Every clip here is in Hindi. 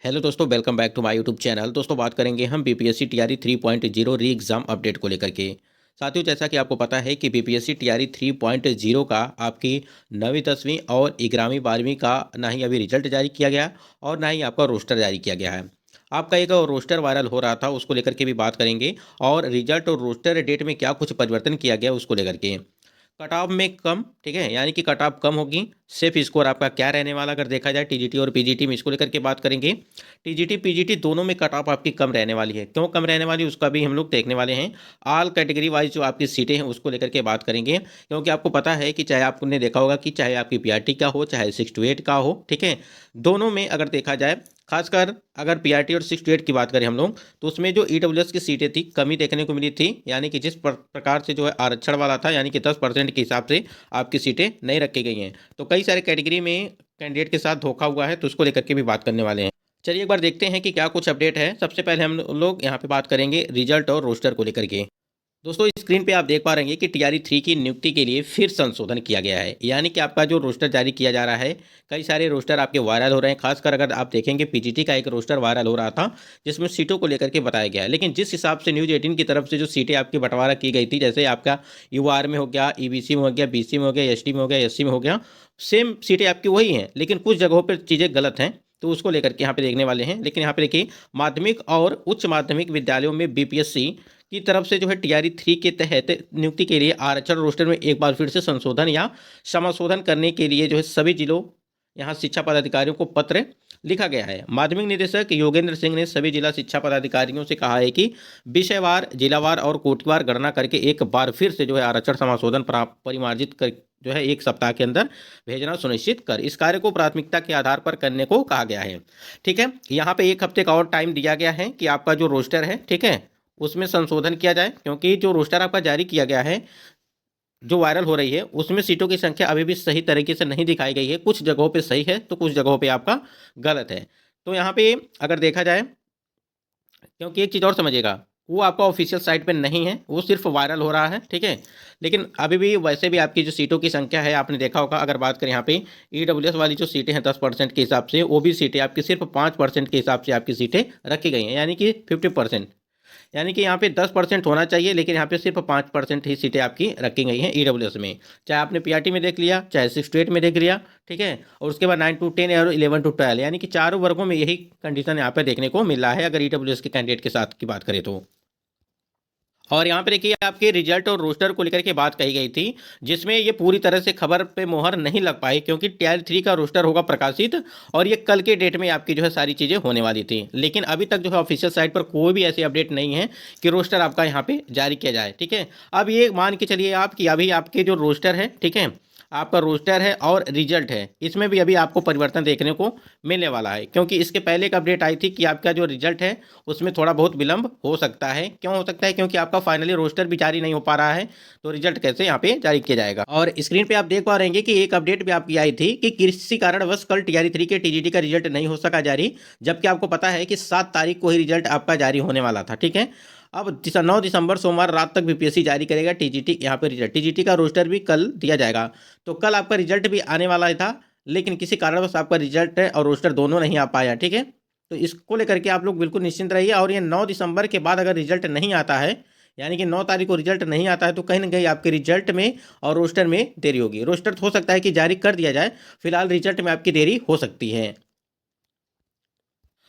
हेलो दोस्तों, welcome back to my YouTube channel. दोस्तों, बात करेंगे हम बीपीएससी टीआरई 3.0 री एग्ज़ाम अपडेट को लेकर के। साथियों, जैसा कि आपको पता है कि बीपीएससी टीआरई 3.0 का आपकी 9वीं 10वीं और 11वीं 12वीं का ना ही अभी रिजल्ट जारी किया गया और ना ही आपका रोस्टर जारी किया गया है। आपका एक रोस्टर वायरल हो रहा था, उसको लेकर के भी बात करेंगे और रिजल्ट और रोस्टर डेट में क्या कुछ परिवर्तन किया गया उसको लेकर के। कट ऑफ में कम, ठीक है, यानी कि कट ऑफ कम होगी। सेफ स्कोर आपका क्या रहने वाला अगर देखा जाए टीजीटी और पीजीटी में, इसको लेकर के बात करेंगे। टीजीटी पीजीटी दोनों में कट ऑफ आपकी कम रहने वाली है। क्यों कम रहने वाली उसका भी हम लोग देखने वाले हैं। ऑल कैटेगरी वाइज जो आपकी सीटें हैं उसको लेकर के बात करेंगे, क्योंकि आपको पता है कि चाहे आपने देखा होगा कि चाहे आपकी पीआरटी का हो चाहे 6 to 8 का हो, ठीक है, दोनों में अगर देखा जाए, खासकर अगर पीआरटी और 6 to 8 की बात करें हम लोग, तो उसमें जो ईडब्ल्यूएस की सीटें थी कमी देखने को मिली थी। यानी कि जिस प्रकार से जो है आरक्षण वाला था, यानी कि 10% के हिसाब से आपकी सीटें नहीं रखी गई हैं। तो कई सारे कैटेगरी में कैंडिडेट के साथ धोखा हुआ है, तो उसको लेकर के भी बात करने वाले हैं। चलिए एक बार देखते हैं कि क्या कुछ अपडेट है। सबसे पहले हम लोग यहाँ पे बात करेंगे रिजल्ट और रोस्टर को लेकर के। दोस्तों, स्क्रीन पे आप देख पा रहे हैं कि टीआरई 3 की नियुक्ति के लिए फिर संशोधन किया गया है। यानी कि आपका जो रोस्टर जारी किया जा रहा है, कई सारे रोस्टर आपके वायरल हो रहे हैं। खासकर अगर आप देखेंगे पीजीटी का एक रोस्टर वायरल हो रहा था जिसमें सीटों को लेकर के बताया गया है। लेकिन जिस हिसाब से न्यूज़ 18 की तरफ से जो सीटें आपकी बंटवारा की गई थी, जैसे आपका यूआर में हो गया, ईबीसी में हो गया, बीसी में हो गया, एसटी में हो गया, एससी में हो गया, सेम सीटें आपकी वही हैं, लेकिन कुछ जगहों पर चीज़ें गलत हैं। तो उसको लेकर के यहाँ पे देखने वाले हैं। लेकिन यहाँ पे देखिए, माध्यमिक और उच्च माध्यमिक विद्यालयों में बीपीएससी की तरफ से जो है टीआरई 3 के तहत नियुक्ति के लिए आरक्षण रोस्टर में एक बार फिर से संशोधन या समाशोधन करने के लिए जो है सभी जिलों यहाँ शिक्षा पदाधिकारियों को पत्र लिखा गया है। माध्यमिक निदेशक योगेंद्र सिंह ने सभी जिला शिक्षा पदाधिकारियों से कहा है कि विषयवार, जिलावार और कोटिवार गणना करके एक बार फिर से जो है आरक्षण समाशोधन परिमार्जित कर जो है 1 सप्ताह के अंदर भेजना सुनिश्चित कर इस कार्य को प्राथमिकता के आधार पर करने को कहा गया है। ठीक है, यहाँ पे 1 हफ्ते का और टाइम दिया गया है कि आपका जो रोस्टर है, ठीक है, उसमें संशोधन किया जाए। क्योंकि जो रोस्टर आपका जारी किया गया है, जो वायरल हो रही है, उसमें सीटों की संख्या अभी भी सही तरीके से नहीं दिखाई गई है। कुछ जगहों पे सही है तो कुछ जगहों पे आपका गलत है। तो यहाँ पे अगर देखा जाए, क्योंकि एक चीज़ और समझिएगा, वो आपका ऑफिशियल साइट पे नहीं है, वो सिर्फ वायरल हो रहा है, ठीक है। लेकिन अभी भी वैसे भी आपकी जो सीटों की संख्या है, आपने देखा होगा, अगर बात करें यहाँ पे ईडब्ल्यूएस वाली जो सीटें हैं 10% के हिसाब से, वो भी सीटें आपकी सिर्फ 5% के हिसाब से आपकी सीटें रखी गई हैं, यानी कि 50%। यानी कि यहाँ पे 10% होना चाहिए, लेकिन यहाँ पे सिर्फ 5% ही सीटें आपकी रखी गई हैं ईडब्ल्यूएस में। चाहे आपने पीआरटी में देख लिया, चाहे 6 to 8 में देख लिया, ठीक है, और उसके बाद 9 to 10 और 11 to 12, यानी कि चारों वर्गों में यही कंडीशन यहाँ पे देखने को मिल रहा है अगर ईडब्ल्यूएस के कैंडिडेट के साथ की बात करें तो। और यहाँ पे देखिए, आपके रिजल्ट और रोस्टर को लेकर के बात कही गई थी, जिसमें ये पूरी तरह से खबर पे मोहर नहीं लग पाई, क्योंकि टीआरई 3 का रोस्टर होगा प्रकाशित और ये कल के डेट में आपकी जो है सारी चीज़ें होने वाली थी। लेकिन अभी तक जो है ऑफिशियल साइट पर कोई भी ऐसी अपडेट नहीं है कि रोस्टर आपका यहाँ पे जारी किया जाए, ठीक है। अब ये मान के चलिए आप कि अभी आपके जो रोस्टर है, ठीक है, आपका रोस्टर है और रिजल्ट है, इसमें भी अभी आपको परिवर्तन देखने को मिलने वाला है। क्योंकि इसके पहले एक अपडेट आई थी कि आपका जो रिजल्ट है उसमें थोड़ा बहुत विलंब हो सकता है। क्यों हो सकता है? क्योंकि आपका फाइनली रोस्टर भी जारी नहीं हो पा रहा है, तो रिजल्ट कैसे यहाँ पे जारी किया जाएगा। और स्क्रीन पे आप देख पा रहे हैं कि एक अपडेट भी आपकी आई थी कि किसी कारणवश कल टीआरई 3 के टीजीटी का रिजल्ट नहीं हो सका जारी, जबकि आपको पता है कि 7 तारीख को ही रिजल्ट आपका जारी होने वाला था, ठीक है। अब 9 दिसंबर सोमवार रात तक बीपीएससी जारी करेगा टीजीटी यहाँ पे रिजल्ट। टीजीटी का रोस्टर भी कल दिया जाएगा, तो कल आपका रिजल्ट भी आने वाला था, लेकिन किसी कारणवश आपका रिजल्ट और रोस्टर दोनों नहीं आ पाया, ठीक है। तो इसको लेकर के आप लोग बिल्कुल निश्चिंत रहिए। और ये 9 दिसंबर के बाद अगर रिजल्ट नहीं आता है, यानी कि 9 तारीख को रिजल्ट नहीं आता है, तो कहीं ना कहीं आपके रिजल्ट में और रोस्टर में देरी होगी। रोस्टर हो सकता है कि जारी कर दिया जाए, फिलहाल रिजल्ट में आपकी देरी हो सकती है।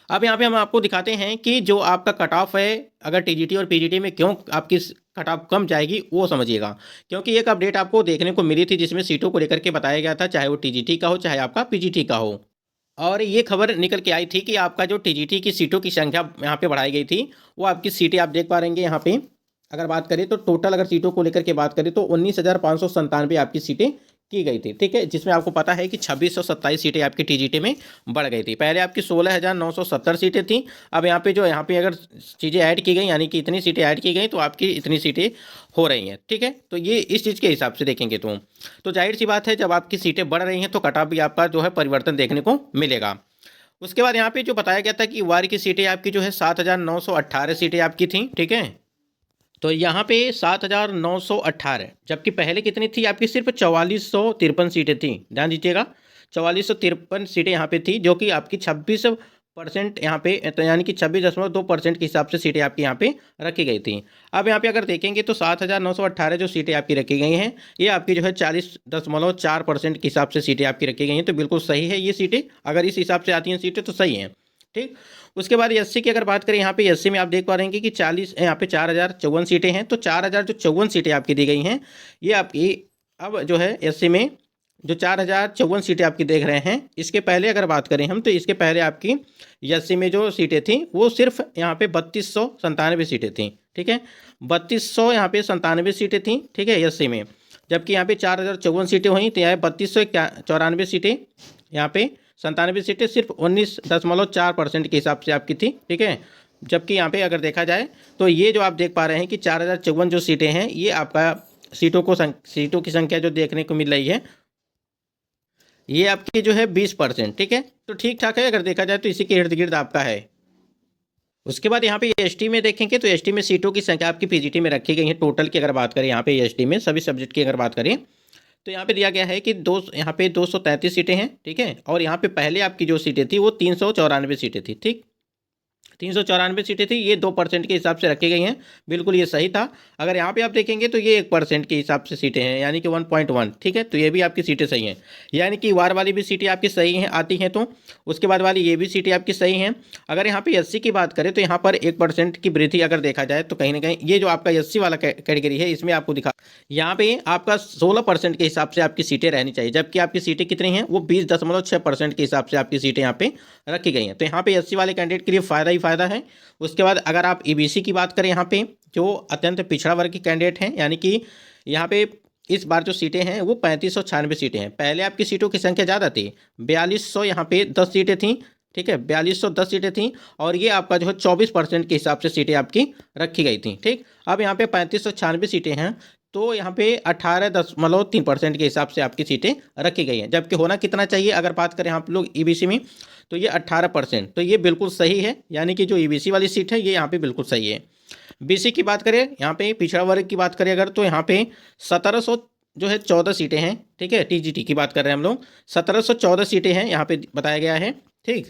अब यहाँ पे हम आपको दिखाते हैं कि जो आपका कट ऑफ है, अगर टीजीटी और पीजीटी में क्यों आपकी कट ऑफ कम जाएगी वो समझिएगा। क्योंकि एक अपडेट आपको देखने को मिली थी जिसमें सीटों को लेकर के बताया गया था, चाहे वो टीजीटी का हो चाहे आपका पीजीटी का हो। और ये खबर निकल के आई थी कि आपका जो टीजीटी की सीटों की संख्या यहाँ पे बढ़ाई गई थी, वो आपकी सीटें आप देख पा रहेंगे यहाँ पे। अगर बात करें तो टोटल अगर सीटों को लेकर के बात करें तो 19,597 आपकी सीटें की गई थी, ठीक है, जिसमें आपको पता है कि 2627 सीटें आपकी टीजीटी में बढ़ गई थी। पहले आपकी 16,970 सीटें थी। अब यहाँ पे अगर चीज़ें ऐड की गई, यानी कि इतनी सीटें ऐड की गई, तो आपकी इतनी सीटें हो रही हैं, ठीक है। तो ये इस चीज़ के हिसाब से देखेंगे तो जाहिर सी बात है, जब आपकी सीटें बढ़ रही हैं तो कट ऑफ भी आपका जो है परिवर्तन देखने को मिलेगा। उसके बाद यहाँ पे जो बताया गया था कि वार की सीटें आपकी जो है 7,918 सीटें आपकी थी, ठीक है। तो यहाँ पे 7,918, जबकि पहले कितनी थी आपकी? सिर्फ 4453 सीटें थी। ध्यान दीजिएगा, 4453 सीटें यहाँ पे थी, जो कि आपकी 26 परसेंट यहाँ पे, तो यानी कि 26.2% के हिसाब से सीटें आपकी यहाँ पे रखी गई थी। अब यहाँ पे अगर देखेंगे तो 7,918 जो सीटें आपकी रखी गई हैं, ये आपकी जो है 40.4% के हिसाब से सीटें आपकी रखी गई हैं। तो बिल्कुल सही है ये सीटें, अगर इस हिसाब से आती हैं सीटें तो सही हैं। ठीक, उसके बाद एससी की अगर बात करें, यहाँ पे एससी में आप देख पा रहे हैं कि 40, यहाँ पे 4,054 सीटें हैं। तो 4,054 सीटें आपकी दी गई हैं, ये आपकी अब जो है एससी में जो 4,054 सीटें आपकी देख रहे हैं, इसके पहले अगर बात करें हम, तो इसके पहले आपकी एससी में जो सीटें थी वो सिर्फ यहाँ पे 3,297 सीटें थी। ठीक है, 3,297 सीटें थी। ठीक है, एससी में, जबकि यहाँ पे 4,054 सीटें हुई, तो यहाँ 3,294 सीटें, यहाँ पे 97 सीटें सिर्फ 19.4% के हिसाब से आपकी थी। ठीक है, जबकि यहाँ पे अगर देखा जाए तो ये जो आप देख पा रहे हैं कि 4,054 जो सीटें हैं, ये आपका सीटों की संख्या जो देखने को मिल रही है, ये आपकी जो है 20%। ठीक है, तो ठीक ठाक है, अगर देखा जाए तो इसी के इर्द गिर्द आपका है। उसके बाद यहाँ पे एसटी में देखेंगे तो एसटी में सीटों की संख्या आपकी पीजीटी में रखी गई है। टोटल की अगर बात करें यहाँ पे एसटी में सभी सब्जेक्ट की अगर बात करें, तो यहाँ पे दिया गया है कि यहाँ पे 233 सीटें हैं। ठीक है, और यहाँ पे पहले आपकी जो सीटें थी वो 394 सीटें थी। ठीक, 394 सीटें थी, ये 2% के हिसाब से रखी गई हैं, बिल्कुल ये सही था। अगर यहाँ पे आप देखेंगे तो ये 1% के हिसाब से सीटें हैं, यानी कि 1.1। ठीक है, तो ये भी आपकी सीटें सही हैं, यानी कि वार वाली भी सीटें आपकी सही हैं, आती हैं। तो उसके बाद वाली ये भी सीटें आपकी सही हैं। अगर यहाँ पे एससी की बात करें तो यहाँ पर 1% की वृद्धि अगर देखा जाए तो कहीं ना कहीं ये जो आपका एससी वाला कैटेगरी है, इसमें आपको दिखा, यहाँ पे आपका 16% के हिसाब से आपकी सीटें रहनी चाहिए, जबकि आपकी सीटें कितनी हैं, वो 20.6% के हिसाब से आपकी सीटें यहाँ पे रखी गई हैं। तो यहाँ पे एससी वाले कैंडिडेट के लिए फ़ायदा ही फ़ायदा है। उसके बाद अगर आप ईबीसी की बात करें, यहाँ पे जो अत्यंत पिछड़ा वर्ग के कैंडिडेट हैं, यानी कि यहाँ पे इस बार जो सीटें हैं वो 3596 सीटें हैं। पहले आपकी सीटों की संख्या ज़्यादा थी, 4200 यहाँ पे 10 सीटें थीं। ठीक है, 4210 सीटें थीं, और ये आपका जो है 24% के हिसाब से सीटें आपकी रखी गई थी। ठीक, अब यहाँ पे 3596 सीटें हैं, तो यहाँ पे 18.3% के हिसाब से आपकी सीटें रखी गई हैं, जबकि होना कितना चाहिए अगर बात करें आप लोग ईबीसी में, तो ये 18%। तो ये बिल्कुल सही है, यानी कि जो ईबीसी वाली सीट है ये यहाँ पे बिल्कुल सही है। बीसी की बात करें, यहाँ पे पिछड़ा वर्ग की बात करें अगर, तो यहाँ पे 1700 जो है 14 सीटें हैं। ठीक है, टीजीटी की बात कर रहे हैं हम लोग, 1714 सीटें हैं यहाँ पे बताया गया है। ठीक,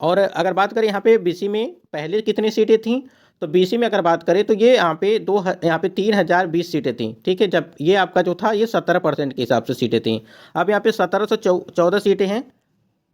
और अगर बात करें यहाँ पे बीसी में पहले कितनी सीटें थीं, तो बीसी में अगर बात करें तो ये यहाँ पे 3,020 सीटें थीं। ठीक है, जब ये आपका जो था ये 17% के हिसाब से सीटें थीं। अब यहाँ पे 1714 सीटें हैं,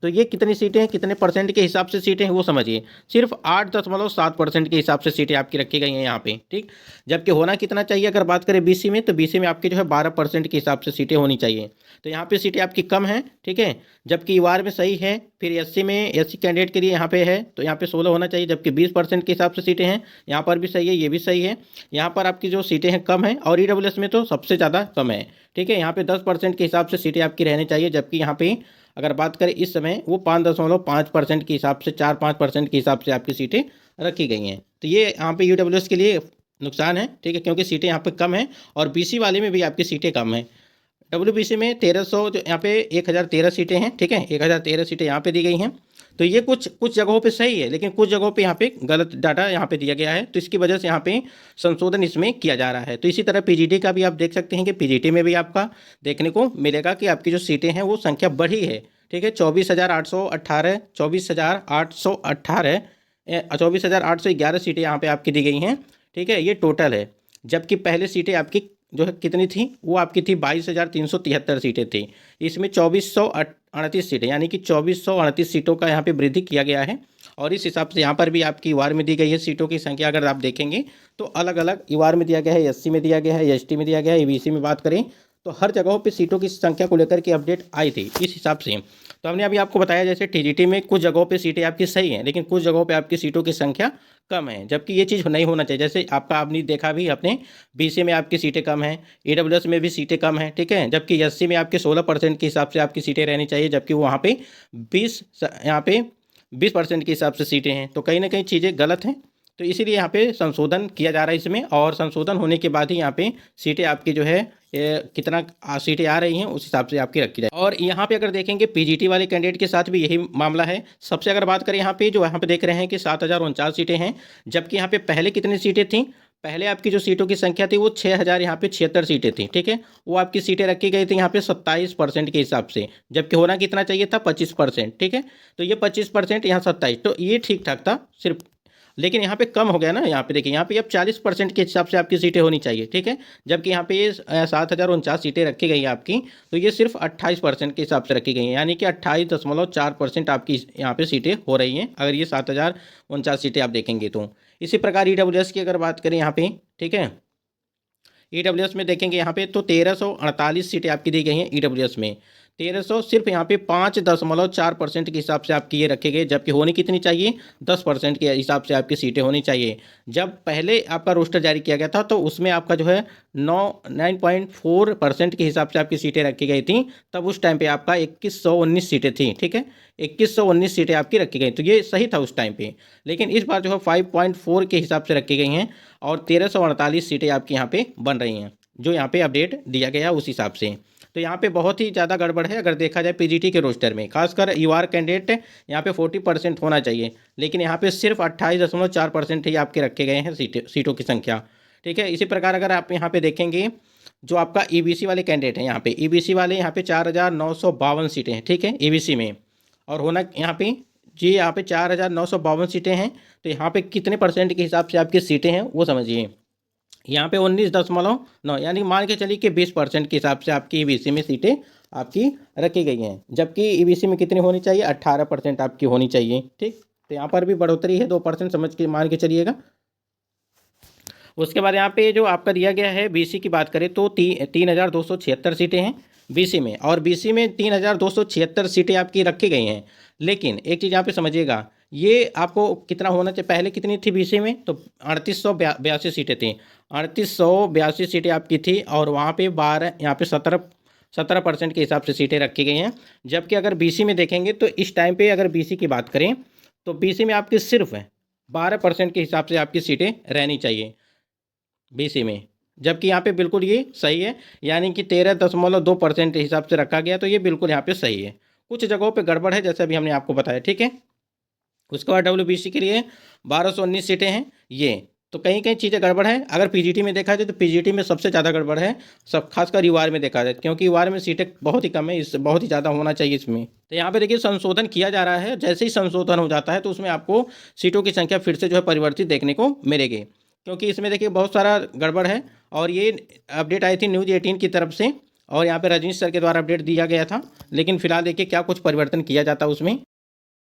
तो ये कितनी सीटें हैं, कितने परसेंट के हिसाब से सीटें हैं वो समझिए, सिर्फ 8.7% के हिसाब से सीटें आपकी रखी गई हैं यहाँ पे। ठीक, जबकि होना कितना चाहिए अगर बात करें बीसी में, तो बीसी में आपकी जो है 12% के हिसाब से सीटें होनी चाहिए। तो यहाँ पे सीटें आपकी कम हैं। ठीक है, जबकि वार में सही है। फिर एससी में, एससी कैंडिडेट के लिए यहाँ पे है, तो यहाँ पे 16 होना चाहिए, जबकि 20% के हिसाब से सीटें हैं। यहाँ पर भी सही है, ये भी सही है। यहाँ पर आपकी जो सीटें हैं कम है, और ईडब्ल्यूएस में तो सबसे ज़्यादा कम है। ठीक है, यहाँ पे 10% के हिसाब से सीटें आपकी रहनी चाहिए, जबकि यहाँ पे अगर बात करें इस समय वो 5.5% के हिसाब से, 4-5% के हिसाब से आपकी सीटें रखी गई हैं। तो ये यहाँ पे यूडब्ल्यूएस के लिए नुकसान है। ठीक है, क्योंकि सीटें यहाँ पे कम हैं, और बीसी वाले में भी आपकी सीटें कम हैं। डब्ल्यूबीसी में 1300 जो यहाँ पे 1013 सीटें हैं। ठीक है, 1013 सीटें यहाँ पे दी गई हैं। तो ये कुछ जगहों पे सही है, लेकिन कुछ जगहों पे यहाँ पे गलत डाटा यहाँ पे दिया गया है, तो इसकी वजह से यहाँ पे संशोधन इसमें किया जा रहा है। तो इसी तरह पीजीटी का भी आप देख सकते हैं कि पीजीटी में भी आपका देखने को मिलेगा कि आपकी जो सीटें हैं वो संख्या बढ़ी है। ठीक है, 24,818 24,811 सीटें यहाँ पे आपकी दी गई हैं। ठीक है, ये टोटल है, जबकि पहले सीटें आपकी जो है कितनी थी, वो आपकी थी 22,373 सीटें थी। इसमें 2,438 सीटें, यानी कि 2,438 सीटों का यहाँ पे वृद्धि किया गया है। और इस हिसाब से यहाँ पर भी आपकी वार में दी गई है सीटों की संख्या। अगर आप देखेंगे तो अलग अलग वार में दिया गया है, एससी में दिया गया है, एसटी में दिया गया है, ईबीसी में बात करें तो हर जगहों पे सीटों की संख्या को लेकर के अपडेट आई थी इस हिसाब से। तो हमने अभी आपको बताया जैसे टीजीटी में कुछ जगहों पे सीटें आपकी सही हैं, लेकिन कुछ जगहों पे आपकी सीटों की संख्या कम है, जबकि ये चीज़ नहीं होना चाहिए। जैसे आपने देखा भी अपने बीसी में आपकी सीटें कम हैं, ईडब्ल्यूएस में भी सीटें कम हैं। ठीक है, जबकि एससी में आपके 16% के हिसाब से आपकी सीटें रहनी चाहिए, जबकि वहाँ पे 20% के हिसाब से सीटें हैं। तो कहीं ना कहीं चीज़ें गलत हैं, तो इसीलिए यहाँ पे संशोधन किया जा रहा है इसमें, और संशोधन होने के बाद ही यहाँ पे सीटें आपकी जो है कितना सीटें आ रही हैं उस हिसाब से आपकी रखी जाए। और यहाँ पे अगर देखेंगे पीजीटी वाले कैंडिडेट के साथ भी यही मामला है। सबसे अगर बात करें यहाँ पे जो यहाँ पे देख रहे हैं कि 7,049 सीटें हैं, जबकि यहाँ पे पहले कितनी सीटें थीं, पहले आपकी जो सीटों की संख्या थी वो 6000 यहाँ पे 76 सीटें थी, ठीक है। वो आपकी सीटें रखी गई थी यहाँ पे 27% के हिसाब से, जबकि होना कितना चाहिए था 25%, ठीक है। तो ये 25% यहाँ 27, तो ये ठीक ठाक था सिर्फ। लेकिन यहाँ पे कम हो गया ना, यहाँ पे देखिए, यहाँ पे अब 40% के हिसाब से आपकी सीटें होनी चाहिए, ठीक है। जबकि यहाँ पे ये 7049 सीटें रखी गई हैं आपकी, तो ये सिर्फ 28% के हिसाब से रखी गई हैं, यानी कि 28.4% आपकी यहाँ पे सीटें हो रही हैं, अगर ये 7049 सीटें आप देखेंगे तो। इसी प्रकार EWS की अगर बात करें यहाँ पे, ठीक है, EWS में देखेंगे यहाँ पे तो 1348 सीटें आपकी दी गई हैं EWS में। 1300 सिर्फ यहाँ पे 5.4% के हिसाब से आपकी ये रखे गए, जबकि होनी कितनी चाहिए 10% के हिसाब से आपकी सीटें होनी चाहिए। जब पहले आपका रोस्टर जारी किया गया था तो उसमें आपका जो है 9.4% के हिसाब से आपकी सीटें रखी गई थी, तब उस टाइम पे आपका 2119 सीटें थी, ठीक है। 2119 सीटें आपकी रखी गई, तो ये सही था उस टाइम पे। लेकिन इस बार जो है 5.4 के हिसाब से रखी गई हैं और 1348 सीटें आपकी यहाँ पे बन रही हैं, जो यहाँ पे अपडेट दिया गया उस हिसाब से। तो यहाँ पे बहुत ही ज़्यादा गड़बड़ है अगर देखा जाए पीजीटी के रोस्टर में, खासकर यूआर कैंडिडेट यहाँ पे 40% होना चाहिए, लेकिन यहाँ पे सिर्फ 28.4% ही आपके रखे गए हैं सीटों की संख्या, ठीक है। इसी प्रकार अगर आप यहाँ पे देखेंगे जो आपका ईबीसी वाले कैंडिडेट हैं, यहाँ पे ईबीसी वाले यहाँ पे 4952 सीटें हैं, ठीक है, ईबीसी में। और होना यहाँ पे जी, यहाँ पे 4952 सीटें हैं, तो यहाँ पे कितने परसेंट के हिसाब से आपकी सीटें हैं वो समझिए। यहाँ पे 19.9, यानी मान के चलिए कि 20% के हिसाब से आपकी ईबीसी में सीटें आपकी रखी गई हैं, जबकि ईबीसी में कितनी होनी चाहिए 18% आपकी होनी चाहिए, ठीक। तो यहाँ पर भी बढ़ोतरी है 2% समझ के मान के चलिएगा। उसके बाद यहाँ पे जो आपका दिया गया है बीसी की बात करें तो 3276 सीटें हैं बीसी में, और बीसी में 3276 सीटें आपकी रखी गई हैं। लेकिन एक चीज़ यहाँ पे समझिएगा, ये आपको कितना होना चाहिए, पहले कितनी थी बीसी में तो 3882 सीटें थी, 3882 सीटें आपकी थी, और वहाँ पे 12 यहाँ पे 17% के हिसाब से सीटें रखी गई हैं। जबकि अगर बीसी में देखेंगे तो इस टाइम पे अगर बीसी की बात करें तो बीसी में आपकी सिर्फ 12% के हिसाब से आपकी सीटें रहनी चाहिए बीसी में, जबकि यहाँ पे बिल्कुल ये सही है, यानी कि 13.2% के हिसाब से रखा गया, तो ये बिल्कुल यहाँ पे सही है। कुछ जगहों पे गड़बड़ है जैसे अभी हमने आपको बताया, ठीक है। उसके बाद डब्ल्यूबीसी के लिए 1219 सीटें हैं ये, तो कहीं कहीं चीज़ें गड़बड़ है। अगर पीजीटी में देखा जाए तो पीजीटी में सबसे ज़्यादा गड़बड़ है, सब खासकर यूआर में देखा जाए, क्योंकि यूआर में सीटें बहुत ही कम है, इस बहुत ही ज़्यादा होना चाहिए इसमें। तो यहाँ पे देखिए संशोधन किया जा रहा है, जैसे ही संशोधन हो जाता है तो उसमें आपको सीटों की संख्या फिर से जो है परिवर्तित देखने को मिलेगी, क्योंकि इसमें देखिए बहुत सारा गड़बड़ है। और ये अपडेट आई थी न्यूज़ 18 की तरफ से, और यहाँ पे रजनीश सर के द्वारा अपडेट दिया गया था, लेकिन फिलहाल देखिए क्या कुछ परिवर्तन किया जाता है उसमें।